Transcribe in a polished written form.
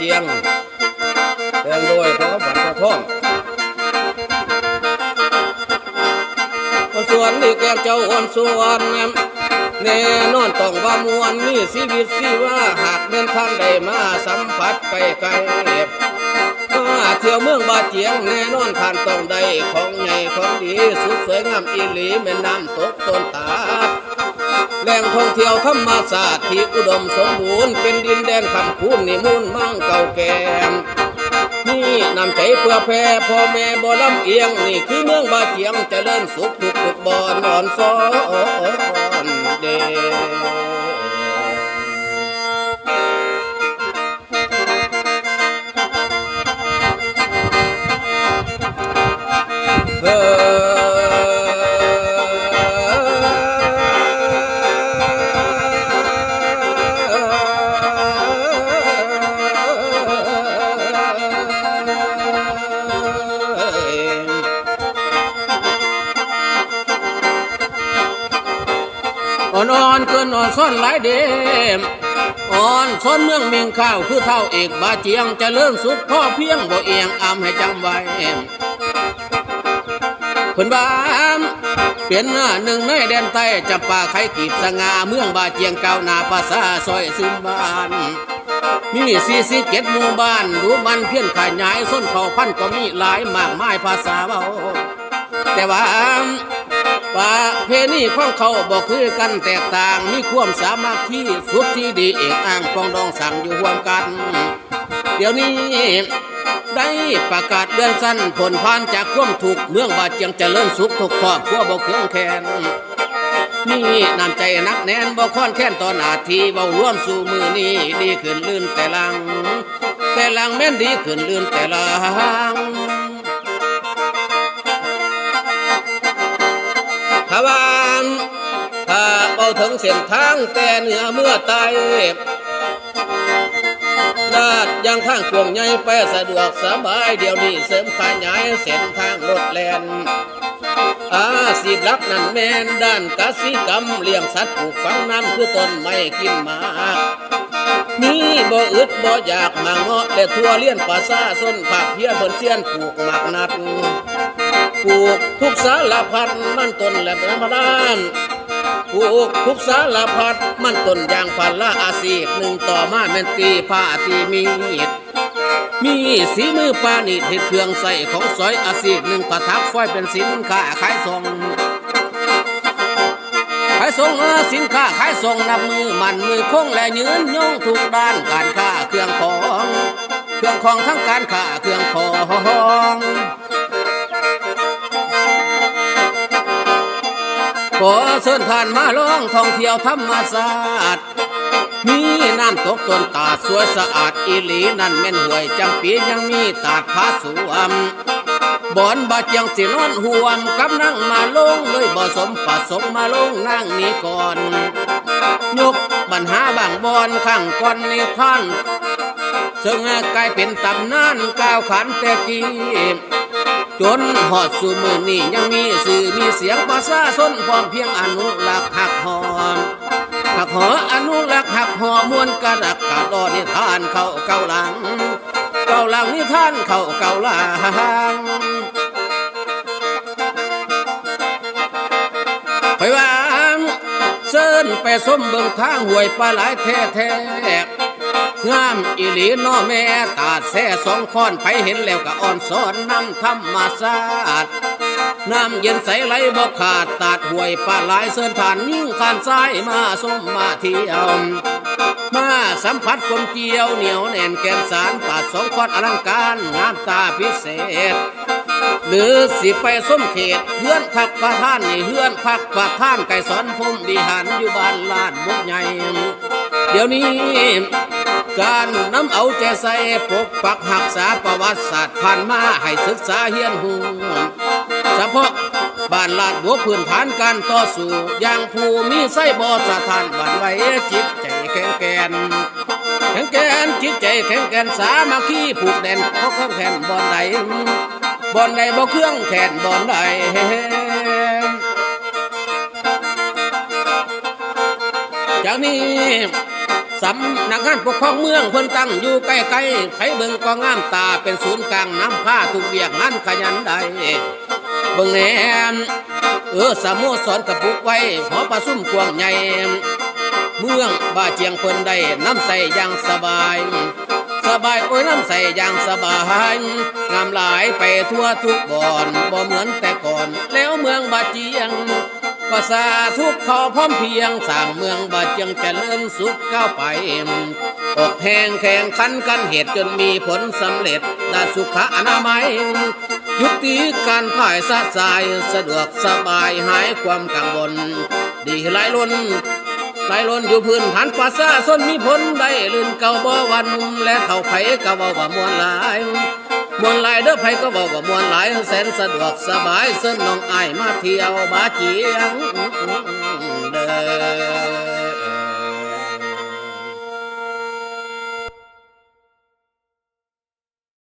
เจียงแดงโดยพระผันพระท่องส่วนนี่แกเจ้าอ่อนส่วนแน่นอนต้องว่ามวลมีชีวิตชีว่าหากเป็นท่านได้มาสัมผัสไกลเที่ยวเมืองบาเจียงแน่นอนท่านต้องได้ของใหญ่ของดีสุดสวยงามอีหลีแม่น้ำตกต้นตาดแหล่งท่องเที่ยวธรรมศาสตร์ที่อุดมสมบูรณ์เป็นดินแดนคำคูณนิมูลมั่งเก่าแก่นี่นำใจเพื่อแผ่พ่อแม่บ่ลำเอียงนี่คือเมืองบาเจียงเจริญสุขทุกบ่อนอ่อนซ้อนเดอ่อนเกินอ่อนซ้อนหลายเดมอ่อนซ้อนเมืองเมียงข้าวคือเท่าเอกบาเจียงเจริญสุขพ่อเพียงบ่เอียงอำให้จำไว้เพิ่นบ้านเป็นหนึ่งในแดนใต้จับป่าไข่กีบสง่าเมืองบาเจียงก้าวหน้าภาษาซอยซึมบ้านมี47หมู่บ้านดูมันเพี้ยนขยายส้นเผ่าพันธุ์ก็มีหลายมากมายภาษาเว้าแต่ว่าป่าเพนี่ของเขาบอกคือกันแตกต่างมีความสามัคคีสุดที่ดีเอกอ้างปองดองสั่งอยู่ร่วมกันเดี๋ยวนี้ได้ประกาศเดือนสั้นผลผ่านจากความถูกเมืองบาเจียงเจริญสุขทุกครอบครัวบ่เครื่องแค้นนี่น้ำใจนักแน่นบ่ค้อนแค้นตอนอาทีเบาร่วมสู่มือนี้ดีขึ้นลื่นแต่ลังแม่นดีขึ้นลื่นแต่ลังถ้าเบาถึงเส้นทางแต่เหนือเมื่อไตลาดยังทางกวงใหญ่ไปสะดวกสบายเดี๋ยวนี้เสริมขยายเส้นทางรถแล่นอาชีพหลักนั่นแม่นด้านกสิกรรมเลี้ยงสัตว์ปลูกฝังน้ำคือต้นไม้กินหมากนี่บ่อึดบ่อยากมาเงาะและทั่วเลี้ยนภาษาส้นผักเพียเพิ่นเสียนปลูกหมากนัดปลูกทุกสารพัดมันต้นและธรรมดาปลูกทุกสารพัดมันต้นยางพันละอาชีพหนึ่งต่อมาแม่นตีผ้าตีมีดมีสีมือปานิชเฮ็ดเครื่องใส่ของสอยอาชีพหนึ่งประทับไฟเป็นสินค้าขายส่งสินค้าขายส่งนับมือมันมือคงและยืนย่องทุกด้านการค้าเครื่องของทั้งการค้าเครื่องของขอเชิญท่านมาลองท่องเที่ยวธรรมศาสตร์มีน้ำตกต้นตาดสวยสะอาดอีหลีนั่นแม่นห้วยจำปียังมีตาดผาสวมบ่อนบาเจียงสินอนห่วมกับนั่งมาลงเลยบ่สมประสมมาลงนั่งนี้ก่อนยกปัญหาบางบอนข้างก่อนในท่านซึ่งกลายเป็นตำนานก้าวขันแต่กี้จนหอดสู่มือนี่ยังมีสื่อมีเสียงภาษาส้นพร้อมเพียงอนุรักษ์หักหออนุรักษ์หักหอมวนกระดักกระดอนิทานเข้าเก่าหลังนิทานเข้าเก่าหลังไปว่าเชิญไปส้มเบิ่งทางห้วยปลาไหลแท้งามอีหลีน้อแม่ตาดแซ่สองค้อนไปเห็นแล้วก็อ่อนซ้อนน้ำธรรมศาสตร์น้ำเย็นใสไหลบ่ขาดตาดห้วยปลาไหลเสินผ่านยิ่งขานซ้ายมาส้มมาเที่ยวมาสัมผัสกลมเกี่ยวเหนียวแน่นแก่นสารตาดสองค้อนอลังการงามตาพิเศษหรือสิไปส้มเขตเฮือนทักประท่านนี่เฮือนพักประท่านไก่สอนพรมวิหารอยู่บ้านลาดบุกใหญ่เดี๋ยวนี้การน้ำเอาใจใส่ปกปักรักษาประวัติศาสตร์ผ่านมาให้ศึกษาเฮียนหูเฉพาะบ้านลาดบัวพื้นฐานการต่อสู้อย่างผู้มีไส้บ่อสถานบ้านไว้จิตใจแข็งแกร่งจิตใจแข็งแกร่งสามัคคีผูกแน่นเพราะเครื่องแขนบ่อนใดบ่เครื่องแขนบ่อนใดจากนี้ สำนักงานปกครองเมืองเพิ่นตั้งอยู่ใกล้ๆไผเบิ่งก็งามตาเป็นศูนย์กลางน้ำผ้าทุกเวียกงานขยันใดเบิ่งแหนสโมสรกระปุกไว้หอประชุมกว้างใหญ่เมืองบ้าเจียงเพิ่นได้น้ำใสอย่างสบายโอ้ยน้ำใสอย่างสบายงามหลายไปทั่วทุกบ่อนบ่เหมือนแต่ก่อนแล้วเมืองบ้าเจียงภาษาทุกขอพร้อมเพียงสร้างเมืองบ้าเจียงเจริญสุขก้าวไปอกแห้งแข่งขันกันเหตุจนมีผลสำเร็จด้านสุขอนามัยยุติการขายสะสายสะดวกสบายหายความกังวลดีหลายล้นอยู่พื้นฐานภาษาชนมีผลได้ลื่นเก่าบ่วันและเท่าไผก็เว้าว่ามวลหลายเด้อไผก็เว้าว่ามวลหลายแสนสะดวกสบายเส้นน้องอ้ายมาเที่ยวบ้าเจียงเด้อ